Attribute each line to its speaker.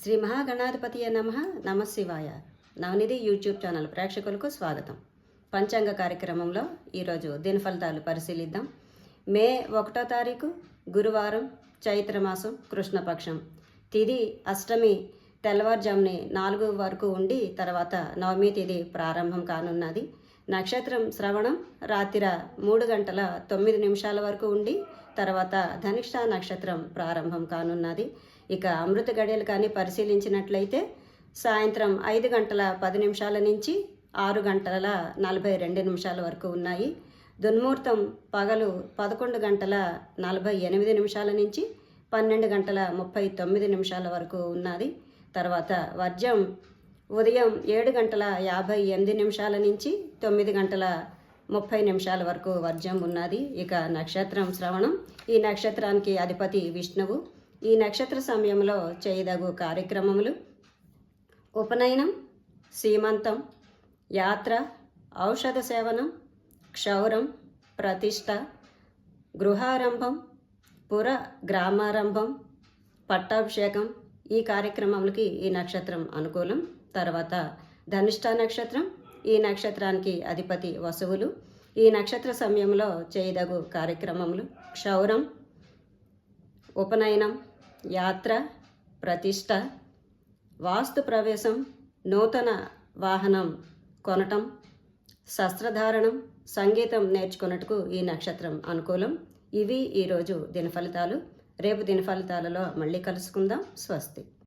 Speaker 1: శ్రీ మహాగణాధిపతియే నమః. నమశివాయ. నవనిధి YouTube channel ప్రేక్షకులకు స్వాగతం. పంచాంగ కార్యక్రమంలో ఈరోజు దిన ఫలితాలు పరిశీలిద్దాం. మే 1వ తారీఖు గురువారం, చైత్రమాసం, కృష్ణపక్షం. తిథి అష్టమి తెల్లవారుజాముని 4 వరకు ఉండి తర్వాత నవమి తిథి ప్రారంభం కానున్నది. నక్షత్రం శ్రవణం రాత్రి 3 గంటల 9 నిమిషాల వరకు ఉండి తర్వాత ధనిష్ట నక్షత్రం ప్రారంభం కానున్నది. ఇక అమృత గడియలు కానీ పరిశీలించినట్లయితే సాయంత్రం 5 గంటల 10 నిమిషాల నుంచి 6 గంటల 42 నిమిషాల వరకు ఉన్నాయి. దున్ముహూర్తం పగలు 11 గంటల 48 నిమిషాల నుంచి 12 గంటల 39 నిమిషాల వరకు ఉన్నది. తర్వాత వర్జం ఉదయం 7 గంటల 58 నిమిషాల నుంచి 9 గంటల 30 నిమిషాల వరకు వర్జం ఉన్నది. ఇక నక్షత్రం శ్రవణం. ఈ నక్షత్రానికి అధిపతి విష్ణువు. ఈ నక్షత్ర సమయంలో చేయదగు కార్యక్రమములు: ఉపనయనం, సీమంతం, యాత్ర, ఔషధ సేవనం, క్షౌరం, ప్రతిష్ట, గృహారంభం, పుర గ్రామారంభం, పట్టాభిషేకం. ఈ కార్యక్రమములకి ఈ నక్షత్రం అనుకూలం. తర్వాత ధనిష్ట నక్షత్రం. ఈ నక్షత్రానికి అధిపతి వసువులు. ఈ నక్షత్ర సమయంలో చేయదగు కార్యక్రమములు: క్షౌరం, ఉపనయనం, యాత్ర, ప్రతిష్ట, వాస్తు ప్రవేశం, నూతన వాహనం కొనటం, శస్త్రధారణం, సంగీతం నేర్చుకున్నట్టుకు ఈ నక్షత్రం అనుకూలం. ఇవి ఈరోజు దిన ఫలితాలు. రేపు దిన ఫలితాలలో మళ్ళీ కలుసుకుందాం. స్వస్తి.